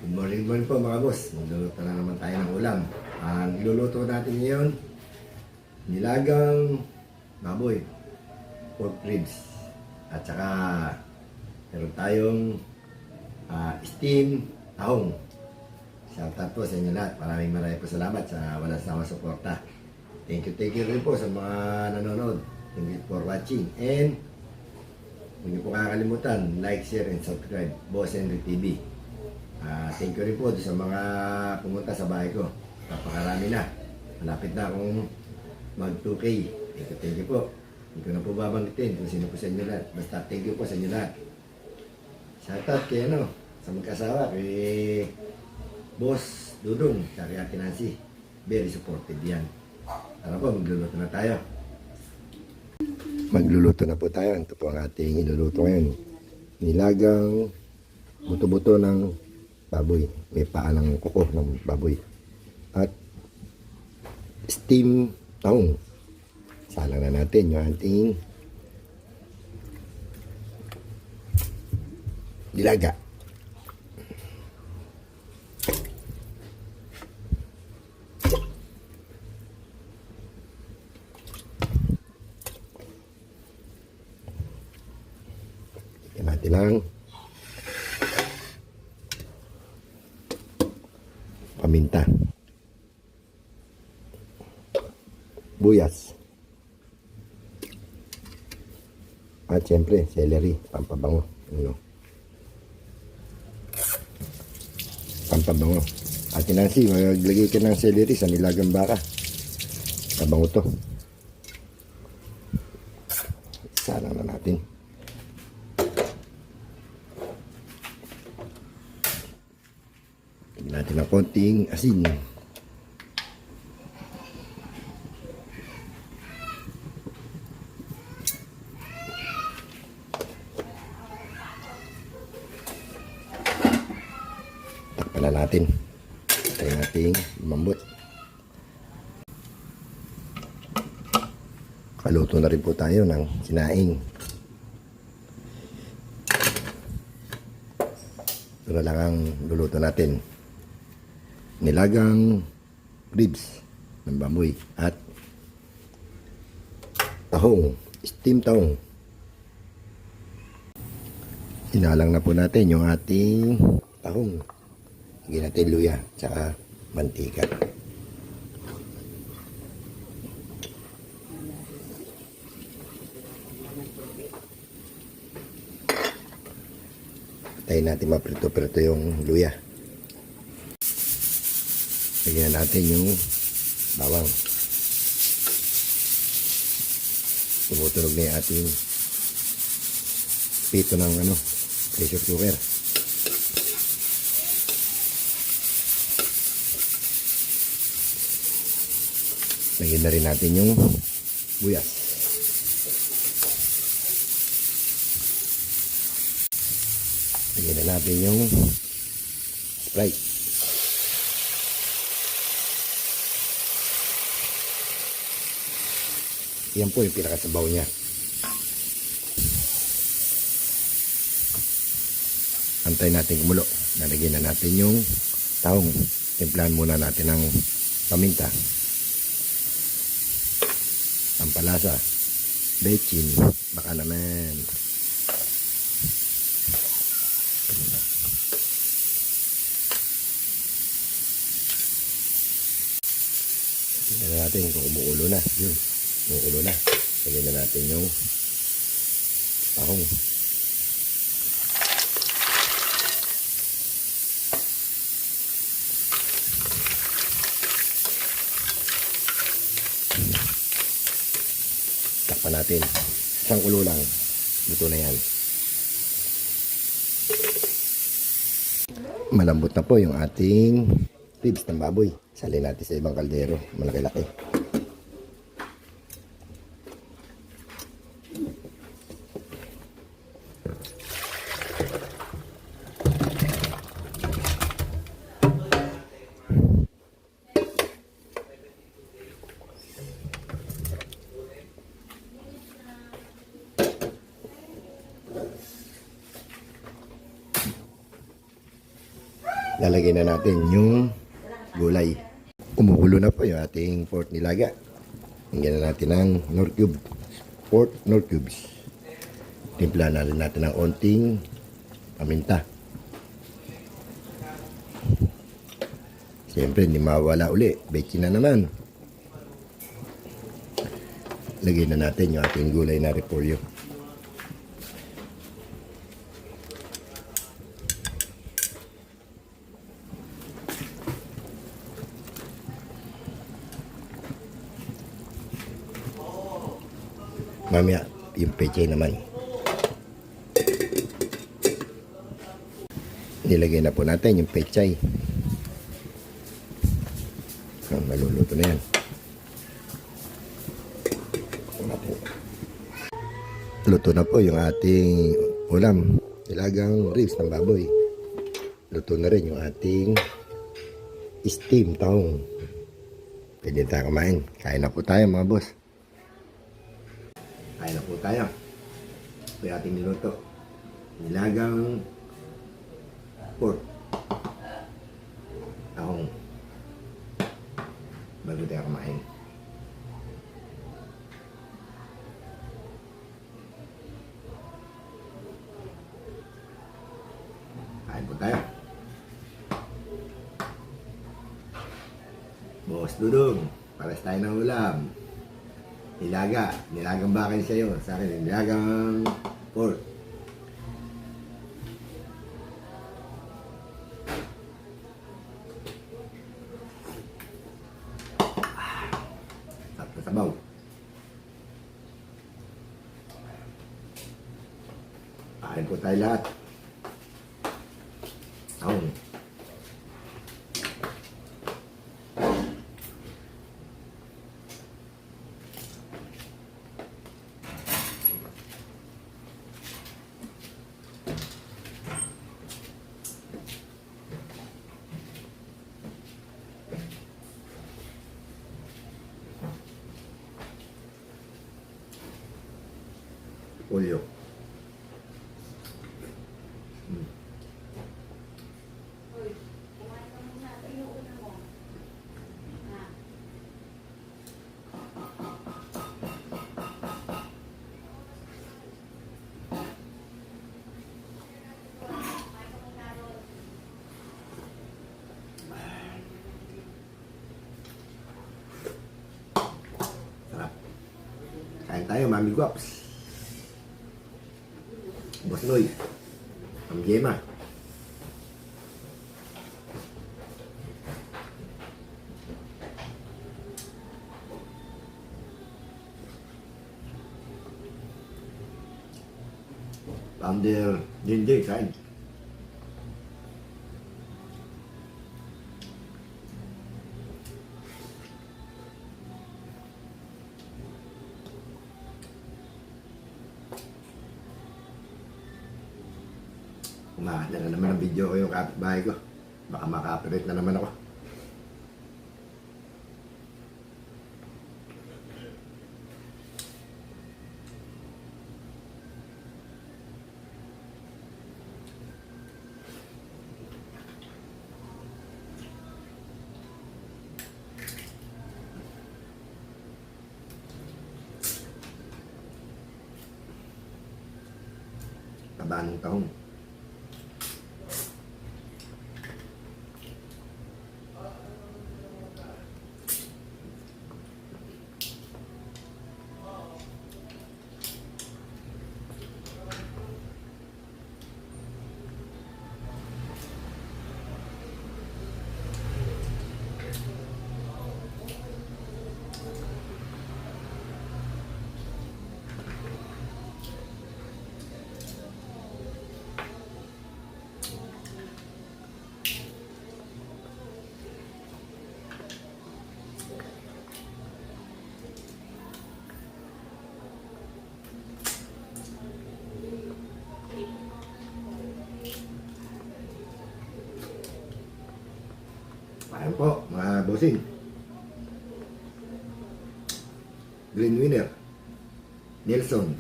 Good morning po mga boss. Magluluto na naman tayo ng ulam. Ang iluluto natin ngayon, nilagang baboy, pork ribs. At saka meron tayong steam tahong. Shoutout po sa inyo lahat. Maraming po salamat sa walang sawang suporta. Thank you rin po sa mga nanonood. Thank you for watching. And huwag niyo po kakalimutan, like, share, and subscribe. Boss Henry TV. Thank you rin po sa mga pumunta sa bahay ko. Napakarami na. Malapit na akong mag 2K. Thank you po. Hindi ko na po babanggitin kung sino po sa inyo lahat. Basta thank you po sa inyo lahat. Shoutout kay sa mag-asawa, kay Boss Dudong, kay Ate Nancy. Very supportive yan. Tara po, magluluto na tayo. Magluluto na po tayo. Ito po ang ating iluluto ngayon. Nilagang buto-buto ng baboy. May paa ng kuko ng baboy. At steam tahong. Salang na natin yung ating nilaga. Yan natin lang paminta, buyas, at syempre celery, pampabango. Pampabango. At Nancy, maglagay ka ng celery sa nilagang baka. Pabango to. Salang na natin. Tignan natin ng konting asin. Takpan na natin. Tayo nating lumambot. Kaluto na rin po tayo ng sinaing. Ito na lang ang luluto natin. Nilagang ribs ng baboy at tahong, steam tahong. Inalang na po natin yung ating tahong. Lagyan natin luya at mantika. Tayo natin maprito-prito yung luya. Lagyan natin yung bawang. Tumutunog na yung ating pito ng pressure cooker. Lagyan na rin natin yung buyas. Lagyan na natin yung Sprite. Yan po yung pinakasabaw niya. Antay natin kumulo. Nalagyan na natin yung tahong. Timplahan muna natin ng paminta, pampalasa, bechin, baka naman. Tingnan natin kung umuulo na. Yun. Umuulo na. Lagyan na natin yung tahong. Takpan natin. Isang kulo lang. Luto na yan. Malambot na po yung ating ribs ng baboy. Salin natin sa ibang kaldero. Malaki-laki. lalagyan na natin yung gulay. Kumukulo na po yung ating pork nilaga. Hinggan na natin ng Knorr cube. Pork Knorr cubes. Timpla na rin natin ng onting paminta. Siyempre, hindi mawala uli. Bechin na naman. Lagyan na natin yung ating gulay na repolyo. Mamaya, yung peche naman. Nilagay na po natin yung pechay. Maluluto na yan. Luto na po yung ating ulam. Nilagang ribs ng baboy. Luto na rin yung ating steam taong. Pwede tayo kumain. Kain na po tayo mga boss. Kain na po tayo. Ito yung ating niluto. Nilagang pork. Taong. Bago tayo kumain. Kain po tayo. Boss Dudong, pares tayo ng ulam. Nilaga. Nilagang bakit sa'yo? Sa akin, nilagang pork. Sarap na sabaw. Kain po tayo lahat. Taong. Polyo. Sarap. Kain tayo, Mami Guaps. Boss Noy. Ang Gemma. Founder Jinjay, kain. Umahat na naman ang video ko yung kapitbahay ko. Baka maka-copyright na naman ako. Taba ng tahong. Ayan po, mga bossing. Green winner. Nelson.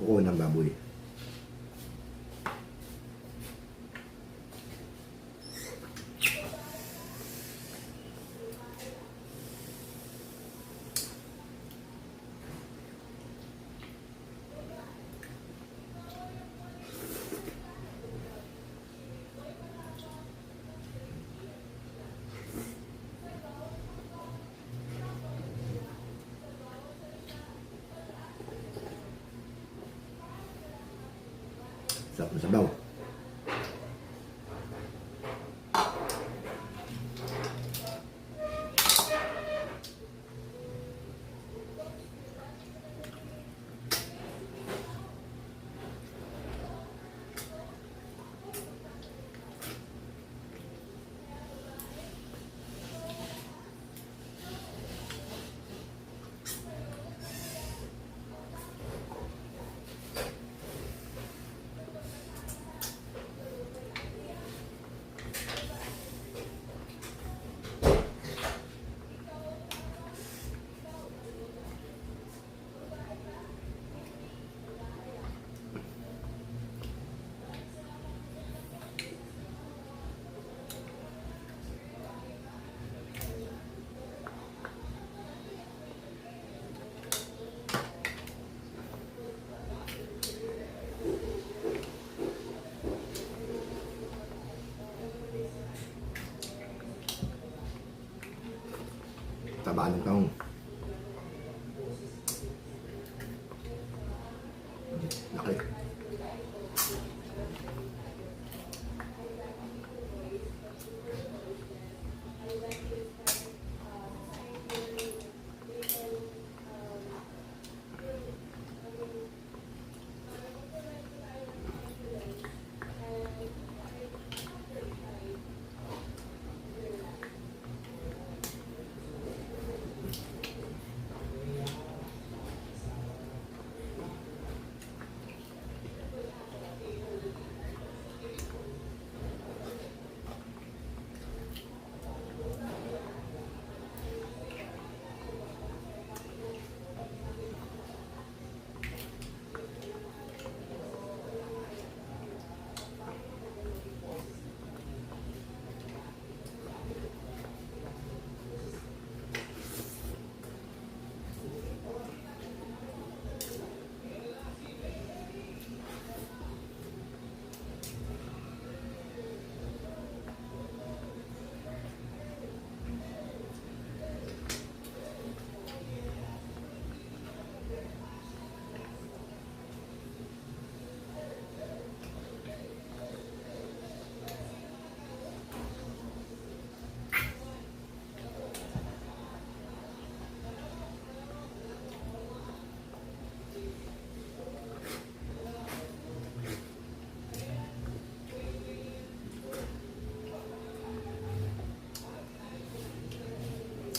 kuko ng baboy. Sarap na sabaw. Taba ng taong. Laki.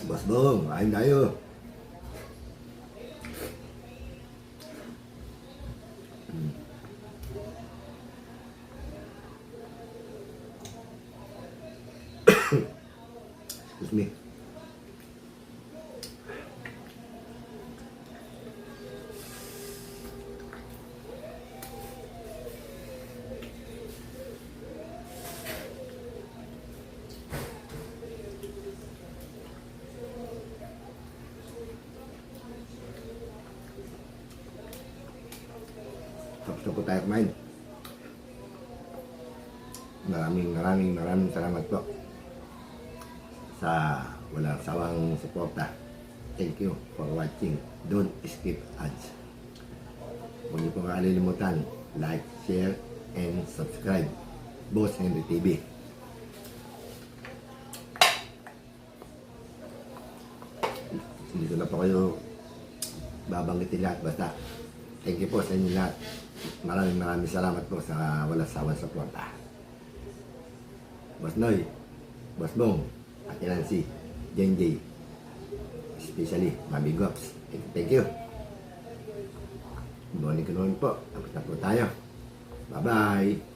Boss Bong, kain tayo. Excuse me. Tapos na po tayo kumain. Maraming salamat po sa walang sawang suporta. Thank you for watching. Don't skip ads. Huwag niyo pong kalilimutan, like, share, and subscribe. Boss Henry TV. Hindi ko na po kayo babanggitin lahat. Basta, thank you po sa inyo lahat. Maraming salamat po sa walang sawang suporta. Boss Noy, Boss Bong, Ate Nancy, Jenjay, especially Mami Gops. Thank you. Good morning po. Tapos na po tayo. Bye-bye.